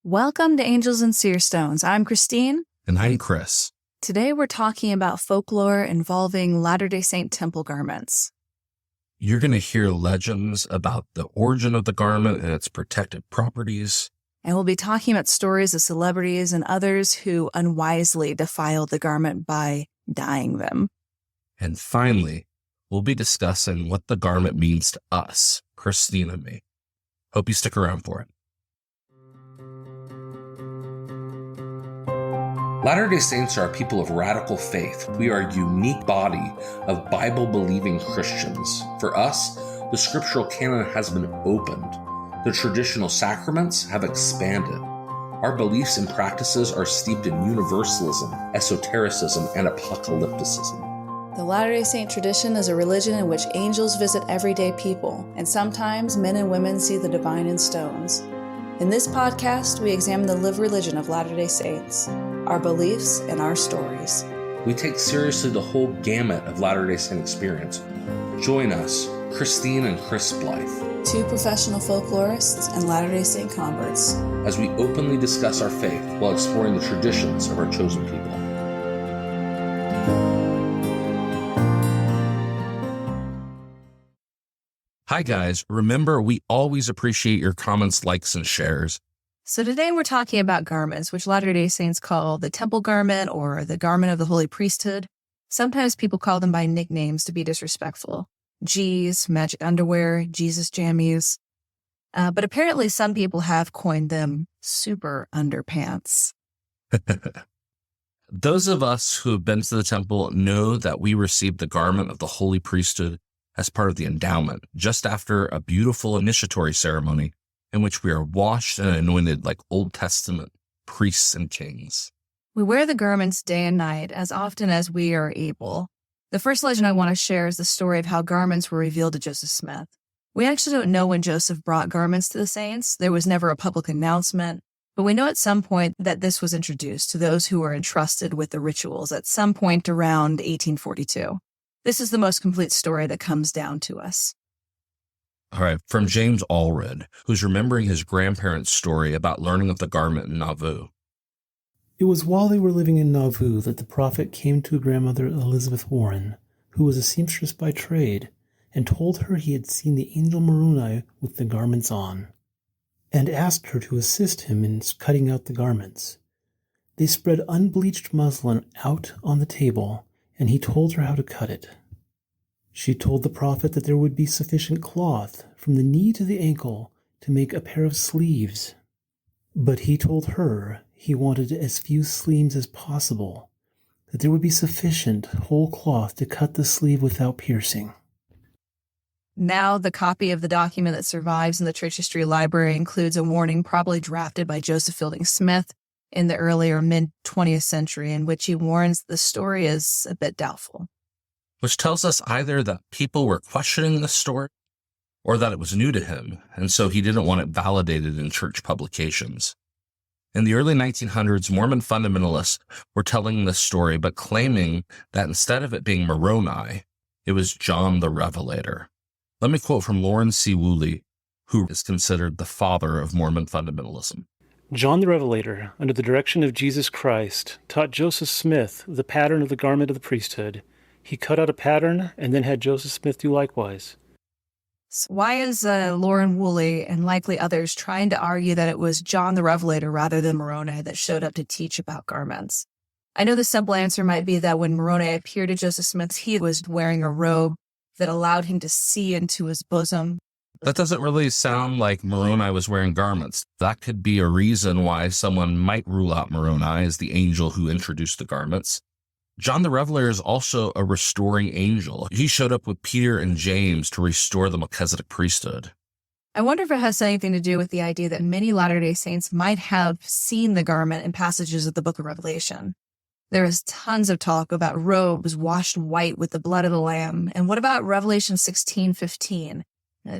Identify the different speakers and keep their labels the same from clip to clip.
Speaker 1: Welcome to Angels and Seer Stones. I'm Christine.
Speaker 2: And I'm Chris.
Speaker 1: Today we're talking about folklore involving Latter-day Saint temple garments.
Speaker 2: You're going to hear legends about the origin of the garment and its protected properties.
Speaker 1: And we'll be talking about stories of celebrities and others who unwisely defiled the garment by dyeing them.
Speaker 2: And finally, we'll be discussing what the garment means to us, Christine and me. Hope you stick around for it. Latter-day Saints are a people of radical faith. We are a unique body of Bible-believing Christians. For us, the scriptural canon has been opened. The traditional sacraments have expanded. Our beliefs and practices are steeped in universalism, esotericism, and apocalypticism.
Speaker 1: The Latter-day Saint tradition is a religion in which angels visit everyday people, and sometimes men and women see the divine in stones. In this podcast, we examine the lived religion of Latter-day Saints, our beliefs, and our stories.
Speaker 2: We take seriously the whole gamut of Latter-day Saint experience. Join us, Christine and Chris Blythe,
Speaker 1: two professional folklorists and Latter-day Saint converts,
Speaker 2: as we openly discuss our faith while exploring the traditions of our chosen people. Hi guys, remember we always appreciate your comments, likes, and shares.
Speaker 1: So today we're talking about garments, which Latter-day Saints call the temple garment or the garment of the holy priesthood. Sometimes people call them by nicknames to be disrespectful. G's, magic underwear, Jesus jammies. But apparently some people have coined them super underpants.
Speaker 2: Those of us who have been to the temple know that we received the garment of the holy priesthood as part of the endowment, just after a beautiful initiatory ceremony in which we are washed and anointed like Old Testament priests and kings.
Speaker 1: We wear the garments day and night as often as we are able. The first legend I want to share is the story of how garments were revealed to Joseph Smith. We actually don't know when Joseph brought garments to the saints. There was never a public announcement, but we know at some point that this was introduced to those who were entrusted with the rituals at some point around 1842. This is the most complete story that comes down to us.
Speaker 2: All right, from James Allred, who's remembering his grandparents' story about learning of the garment in Nauvoo.
Speaker 3: It was while they were living in Nauvoo that the prophet came to grandmother Elizabeth Warren, who was a seamstress by trade, and told her he had seen the angel Moroni with the garments on, and asked her to assist him in cutting out the garments. They spread unbleached muslin out on the table, and he told her how to cut it. She told the prophet that there would be sufficient cloth from the knee to the ankle to make a pair of sleeves. But he told her he wanted as few sleeves as possible, that there would be sufficient whole cloth to cut the sleeve without piercing.
Speaker 1: Now, the copy of the document that survives in the Church History Library includes a warning probably drafted by Joseph Fielding Smith in the earlier mid-20th century, in which he warns the story is a bit doubtful.
Speaker 2: Which tells us either that people were questioning the story or that it was new to him, and so he didn't want it validated in church publications. In the early 1900s, Mormon fundamentalists were telling this story, but claiming that instead of it being Moroni, it was John the Revelator. Let me quote from Lauren C. Woolley, who is considered the father of Mormon fundamentalism.
Speaker 3: John the Revelator, under the direction of Jesus Christ, taught Joseph Smith the pattern of the garment of the priesthood. He cut out a pattern and then had Joseph Smith do likewise.
Speaker 1: So why is Lauren Woolley and likely others trying to argue that it was John the Revelator rather than Moroni that showed up to teach about garments? I know the simple answer might be that when Moroni appeared to Joseph Smith, he was wearing a robe that allowed him to see into his bosom.
Speaker 2: That doesn't really sound like Moroni was wearing garments. That could be a reason why someone might rule out Moroni as the angel who introduced the garments. John the Revelator is also a restoring angel. He showed up with Peter and James to restore the Melchizedek priesthood.
Speaker 1: I wonder if it has anything to do with the idea that many Latter-day Saints might have seen the garment in passages of the book of Revelation. There is tons of talk about robes washed white with the blood of the Lamb. And what about Revelation 16:15,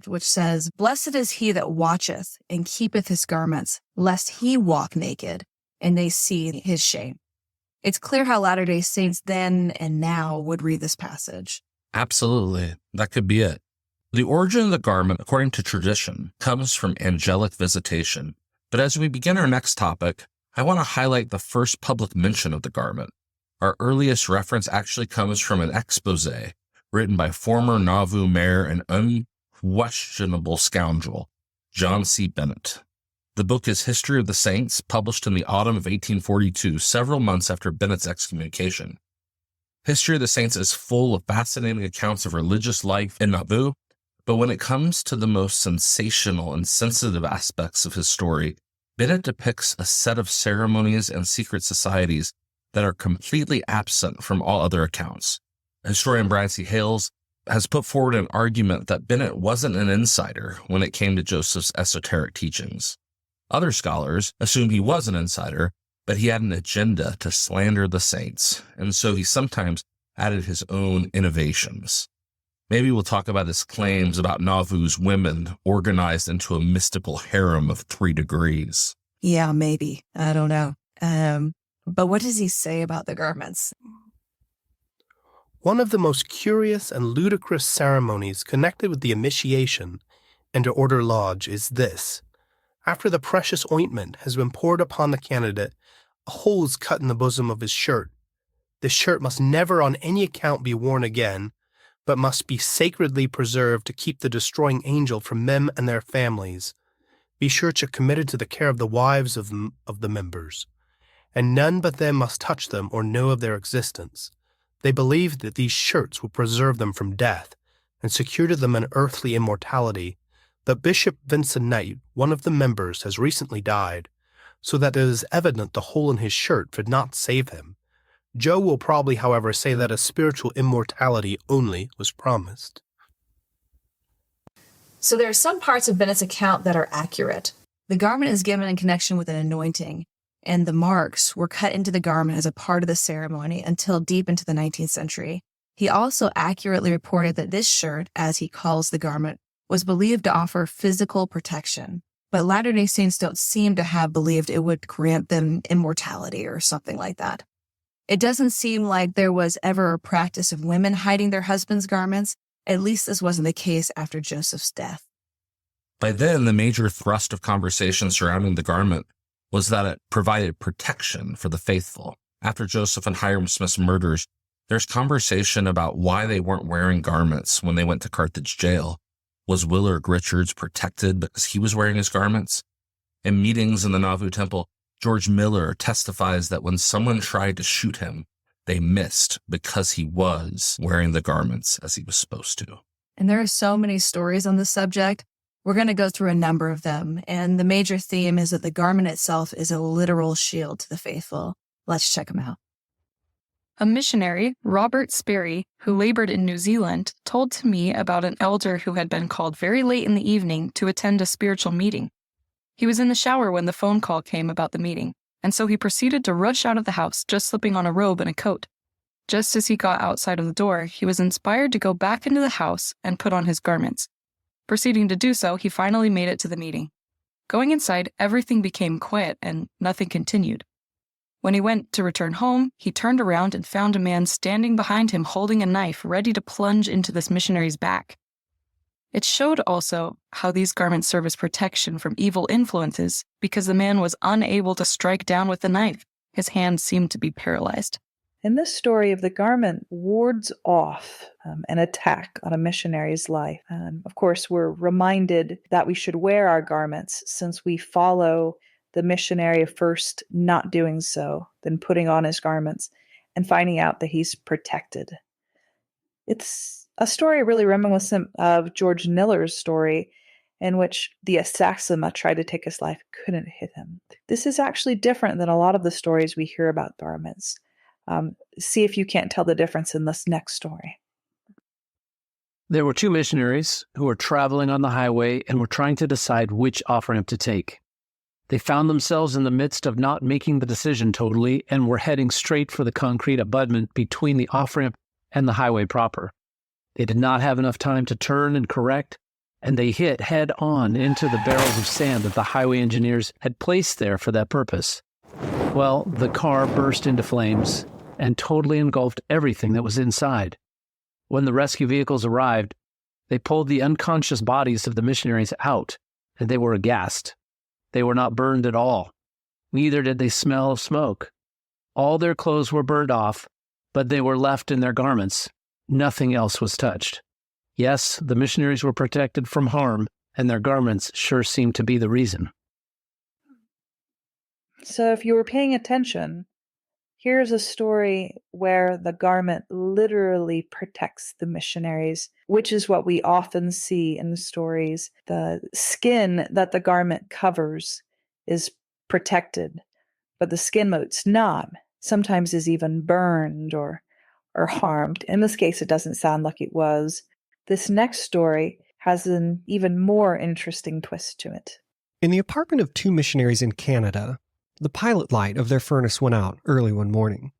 Speaker 1: which says, "Blessed is he that watcheth and keepeth his garments, lest he walk naked, and they see his shame." It's clear how Latter-day Saints then and now would read this passage.
Speaker 2: Absolutely. That could be it. The origin of the garment, according to tradition, comes from angelic visitation, But as we begin our next topic, I want to highlight the first public mention of the garment. Our earliest reference actually comes from an expose written by former Nauvoo mayor and unquestionable scoundrel, John C. Bennett. The book is History of the Saints, published in the autumn of 1842, several months after Bennett's excommunication. History of the Saints is full of fascinating accounts of religious life in Nauvoo, but when it comes to the most sensational and sensitive aspects of his story, Bennett depicts a set of ceremonies and secret societies that are completely absent from all other accounts. Historian Brian C. Hales has put forward an argument that Bennett wasn't an insider when it came to Joseph's esoteric teachings. Other scholars assume he was an insider, but he had an agenda to slander the saints, and so he sometimes added his own innovations. Maybe we'll talk about his claims about Nauvoo's women organized into a mystical harem of 3 degrees.
Speaker 1: Yeah, maybe. I don't know. But what does he say about the garments?
Speaker 4: One of the most curious and ludicrous ceremonies connected with the initiation into Order Lodge is this. After the precious ointment has been poured upon the candidate, a hole is cut in the bosom of his shirt. This shirt must never on any account be worn again, but must be sacredly preserved to keep the destroying angel from them and their families. Be sure to commit it to the care of the wives of the members, and none but them must touch them or know of their existence. They believe that these shirts will preserve them from death and secure to them an earthly immortality. But Bishop Vincent Knight, one of the members, has recently died, so that it is evident the hole in his shirt did not save him. Joe will probably, however, say that a spiritual immortality only was promised.
Speaker 1: So there are some parts of Bennett's account that are accurate. The garment is given in connection with an anointing, and the marks were cut into the garment as a part of the ceremony until deep into the 19th century. He also accurately reported that this shirt, as he calls the garment, was believed to offer physical protection, but Latter-day Saints don't seem to have believed it would grant them immortality or something like that. It doesn't seem like there was ever a practice of women hiding their husbands' garments. At least this wasn't the case after Joseph's death.
Speaker 2: By then, the major thrust of conversation surrounding the garment was that it provided protection for the faithful. After Joseph and Hyrum Smith's murders, there's conversation about why they weren't wearing garments when they went to Carthage jail. Was Willard Richards protected because he was wearing his garments? In meetings in the Nauvoo Temple, George Miller testifies that when someone tried to shoot him, they missed because he was wearing the garments as he was supposed to.
Speaker 1: And there are so many stories on this subject. We're going to go through a number of them, and the major theme is that the garment itself is a literal shield to the faithful. Let's check them out.
Speaker 5: A missionary, Robert Sperry, who labored in New Zealand, told to me about an elder who had been called very late in the evening to attend a spiritual meeting. He was in the shower when the phone call came about the meeting, and so he proceeded to rush out of the house, just slipping on a robe and a coat. Just as he got outside of the door, he was inspired to go back into the house and put on his garments. Proceeding to do so, he finally made it to the meeting. Going inside, everything became quiet and nothing continued. When he went to return home, he turned around and found a man standing behind him holding a knife ready to plunge into this missionary's back. It showed also how these garments serve as protection from evil influences because the man was unable to strike down with the knife. His hand seemed to be paralyzed.
Speaker 6: In this story of the garment wards off an attack on a missionary's life. Of course, we're reminded that we should wear our garments since we follow the missionary of first not doing so, then putting on his garments and finding out that he's protected. It's a story really reminiscent of George Miller's story in which the assassin tried to take his life, couldn't hit him. This is actually different than a lot of the stories we hear about garments. See if you can't tell the difference in this next story.
Speaker 7: There were 2 missionaries who were traveling on the highway and were trying to decide which off-ramp to take. They found themselves in the midst of not making the decision totally and were heading straight for the concrete abutment between the off-ramp and the highway proper. They did not have enough time to turn and correct, and they hit head-on into the barrels of sand that the highway engineers had placed there for that purpose. Well, the car burst into flames and totally engulfed everything that was inside. When the rescue vehicles arrived, they pulled the unconscious bodies of the missionaries out, and they were aghast. They were not burned at all. Neither did they smell of smoke. All their clothes were burned off, but they were left in their garments. Nothing else was touched. Yes, the missionaries were protected from harm, and their garments sure seemed to be the reason.
Speaker 6: So if you were paying attention, here's a story where the garment literally protects the missionaries, which is what we often see in the stories. The skin that the garment covers is protected, but the skin that's not sometimes is even burned or harmed. In this case, it doesn't sound like it was. This next story has an even more interesting twist to it.
Speaker 8: In the apartment of two missionaries in Canada, the pilot light of their furnace went out early one morning.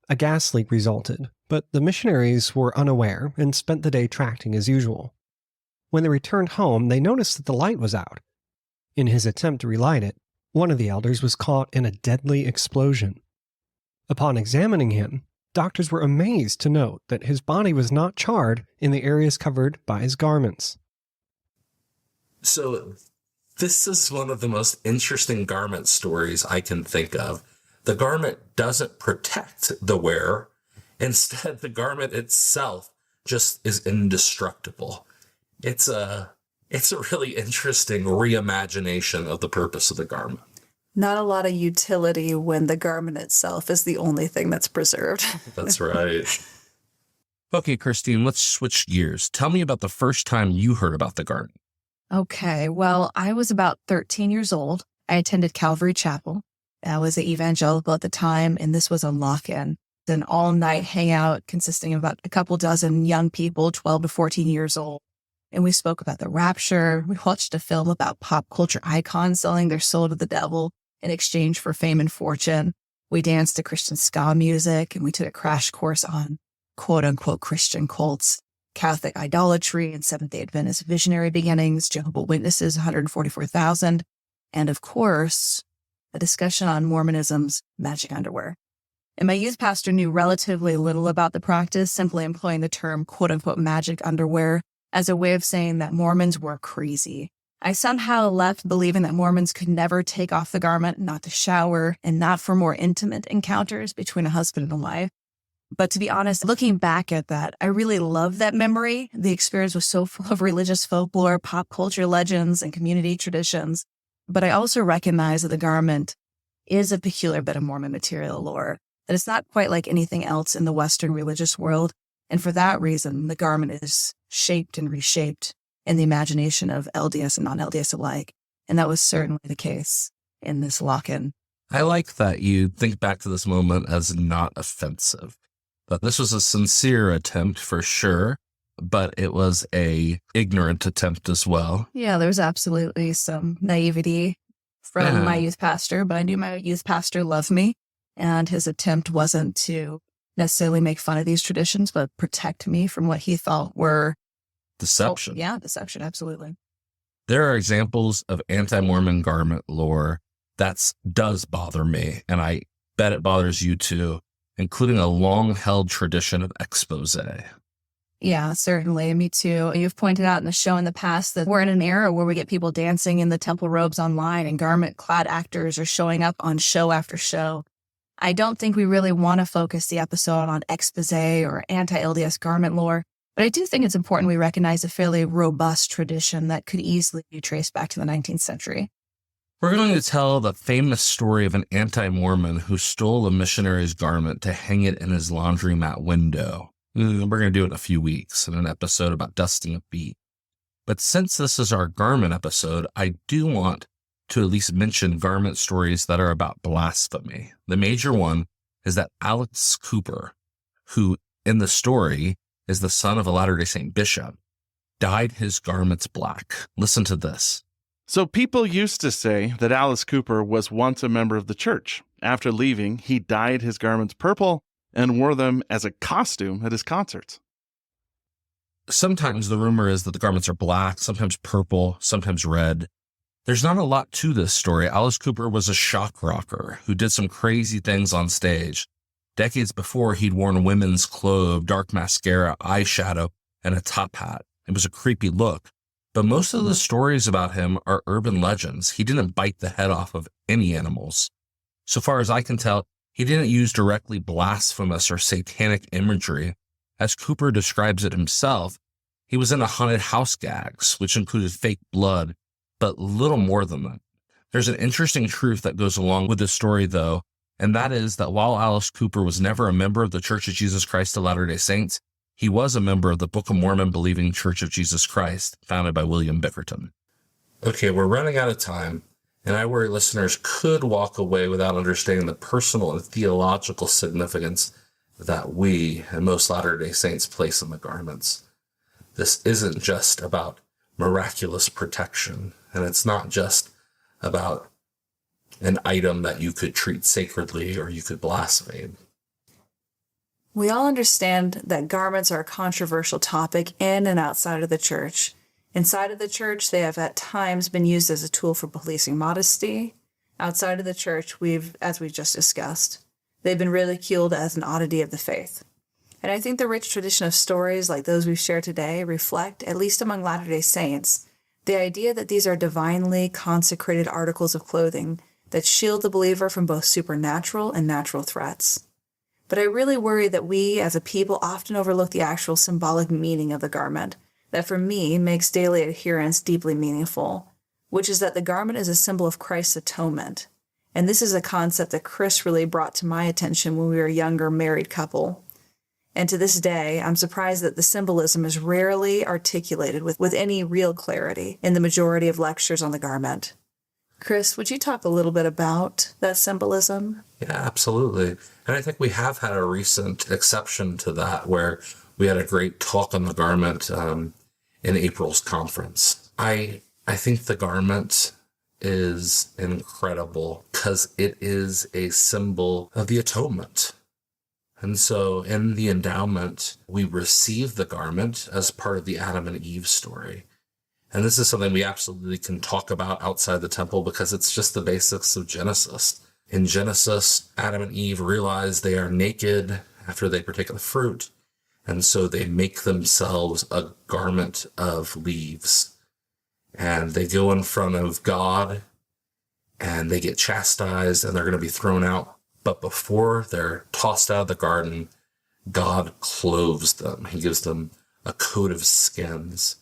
Speaker 8: A gas leak resulted, but the missionaries were unaware and spent the day tracting as usual. When they returned home, they noticed that the light was out. In his attempt to relight it, one of the elders was caught in a deadly explosion. Upon examining him, doctors were amazed to note that his body was not charred in the areas covered by his garments.
Speaker 2: So this is one of the most interesting garment stories I can think of. The garment doesn't protect the wearer. Instead, the garment itself just is indestructible. It's a really interesting reimagination of the purpose of the garment.
Speaker 1: Not a lot of utility when the garment itself is the only thing that's preserved.
Speaker 2: That's right. Okay, Christine, let's switch gears. Tell me about the first time you heard about the garment.
Speaker 1: Okay, well, I was about 13 years old. I attended Calvary Chapel. I was an evangelical at the time, and this was a lock-in, an all-night hangout consisting of about a couple dozen young people, 12 to 14 years old. And we spoke about the rapture. We watched a film about pop culture icons selling their soul to the devil in exchange for fame and fortune. We danced to Christian ska music, and we took a crash course on quote-unquote Christian cults, Catholic idolatry, and Seventh-day Adventist visionary beginnings, Jehovah's Witnesses, 144,000, and of course, a discussion on Mormonism's magic underwear. And my youth pastor knew relatively little about the practice, simply employing the term quote-unquote magic underwear as a way of saying that Mormons were crazy. I somehow left believing that Mormons could never take off the garment, not to shower, and not for more intimate encounters between a husband and a wife. But to be honest, looking back at that, I really love that memory. The experience was so full of religious folklore, pop culture legends, and community traditions. But I also recognize that the garment is a peculiar bit of Mormon material lore, that it's not quite like anything else in the Western religious world. And for that reason, the garment is shaped and reshaped in the imagination of LDS and non-LDS alike. And that was certainly the case in this lock-in.
Speaker 2: I like that you think back to this moment as not offensive. That this was a sincere attempt for sure, but it was a ignorant attempt as well.
Speaker 1: Yeah, there was absolutely some naivety from my youth pastor, but I knew my youth pastor loved me, and his attempt wasn't to necessarily make fun of these traditions, but protect me from what he thought were
Speaker 2: deception.
Speaker 1: Deception, absolutely.
Speaker 2: There are examples of anti-Mormon garment lore that does bother me, and I bet it bothers you too, including a long-held tradition of expose.
Speaker 1: Yeah, certainly. Me too. You've pointed out in the show in the past that we're in an era where we get people dancing in the temple robes online, and garment-clad actors are showing up on show after show. I don't think we really want to focus the episode on expose or anti-LDS garment lore, but I do think it's important we recognize a fairly robust tradition that could easily be traced back to the 19th century.
Speaker 2: We're going to tell the famous story of an anti-Mormon who stole a missionary's garment to hang it in his laundromat window. We're going to do it in a few weeks in an episode about dusting a feet. But since this is our garment episode, I do want to at least mention garment stories that are about blasphemy. The major one is that Alex Cooper, who in the story is the son of a Latter-day Saint bishop, dyed his garments black. Listen to this.
Speaker 9: So people used to say that Alice Cooper was once a member of the church. After leaving, he dyed his garments purple and wore them as a costume at his concerts.
Speaker 2: Sometimes the rumor is that the garments are black, sometimes purple, sometimes red. There's not a lot to this story. Alice Cooper was a shock rocker who did some crazy things on stage. Decades before, he'd worn women's clothes, dark mascara, eyeshadow, and a top hat. It was a creepy look. But most of the stories about him are urban legends. He didn't bite the head off of any animals. So far as I can tell, he didn't use directly blasphemous or satanic imagery. As Cooper describes it himself, he was into haunted house gags, which included fake blood, but little more than that. There's an interesting truth that goes along with this story, though, and that is that while Alice Cooper was never a member of the Church of Jesus Christ of Latter-day Saints, he was a member of the Book of Mormon believing Church of Jesus Christ, founded by William Bickerton. Okay, we're running out of time, and I worry listeners could walk away without understanding the personal and theological significance that we and most Latter-day Saints place on the garments. This isn't just about miraculous protection, and it's not just about an item that you could treat sacredly or you could blaspheme.
Speaker 1: We all understand that garments are a controversial topic in and outside of the church. Inside of the church, they have at times been used as a tool for policing modesty. Outside of the church, as we've just discussed, they've been ridiculed as an oddity of the faith. And I think the rich tradition of stories like those we've shared today reflect, at least among Latter-day Saints, the idea that these are divinely consecrated articles of clothing that shield the believer from both supernatural and natural threats. But I really worry that we, as a people, often overlook the actual symbolic meaning of the garment, that for me makes daily adherence deeply meaningful, which is that the garment is a symbol of Christ's atonement. And this is a concept that Chris really brought to my attention when we were a younger married couple. And to this day, I'm surprised that the symbolism is rarely articulated with any real clarity in the majority of lectures on the garment. Chris, would you talk a little bit about that symbolism?
Speaker 2: Yeah, absolutely. And I think we have had a recent exception to that where we had a great talk on the garment in April's conference. I think the garment is incredible because it is a symbol of the atonement. And so in the endowment, we receive the garment as part of the Adam and Eve story. And this is something we absolutely can talk about outside the temple because it's just the basics of Genesis. In Genesis, Adam and Eve realize they are naked after they partake of the fruit. And so they make themselves a garment of leaves. And they go in front of God and they get chastised and they're going to be thrown out. But before they're tossed out of the garden, God clothes them. He gives them a coat of skins.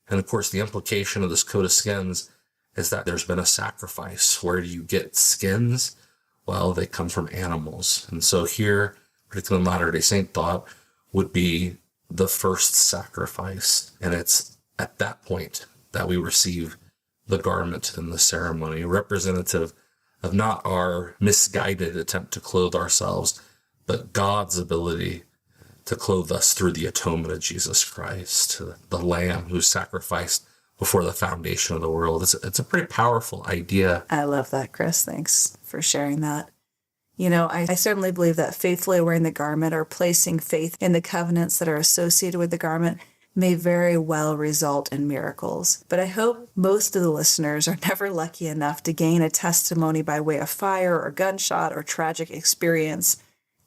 Speaker 2: And of course, the implication of this coat of skins is that there's been a sacrifice. Where do you get skins? Well, they come from animals. And so here, particularly in Latter-day Saint thought, would be the first sacrifice. And it's at that point that we receive the garment in the ceremony, representative of not our misguided attempt to clothe ourselves, but God's ability to clothe us through the atonement of Jesus Christ, the Lamb who sacrificed before the foundation of the world. It's a pretty powerful idea.
Speaker 1: I love that, Chris. Thanks for sharing that. You know, I certainly believe that faithfully wearing the garment or placing faith in the covenants that are associated with the garment may very well result in miracles. But I hope most of the listeners are never lucky enough to gain a testimony by way of fire or gunshot or tragic experience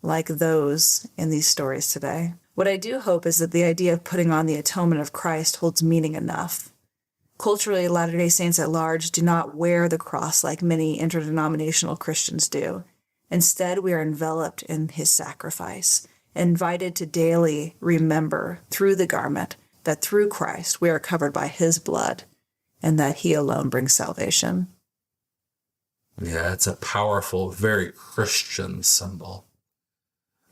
Speaker 1: like those in these stories today. What I do hope is that the idea of putting on the atonement of Christ holds meaning enough. Culturally, Latter-day Saints at large do not wear the cross like many interdenominational Christians do. Instead, we are enveloped in his sacrifice, invited to daily remember through the garment that through Christ we are covered by his blood and that he alone brings salvation.
Speaker 2: Yeah, it's a powerful, very Christian symbol.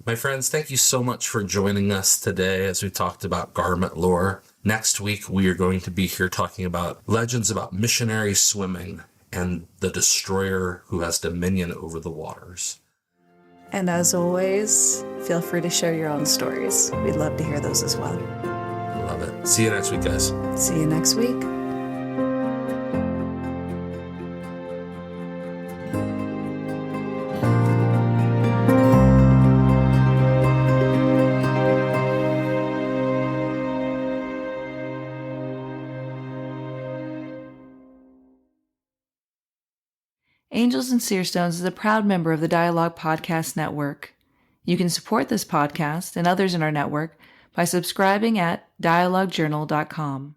Speaker 2: My friends, thank you so much for joining us today as we talked about garment lore. Next week, we are going to be here talking about legends about missionary swimming and the destroyer who has dominion over the waters.
Speaker 1: And as always, feel free to share your own stories. We'd love to hear those as well.
Speaker 2: Love it. See you next week, guys.
Speaker 1: See you next week.
Speaker 6: Angels and Seerstones is a proud member of the Dialogue Podcast Network. You can support this podcast and others in our network by subscribing at dialoguejournal.com.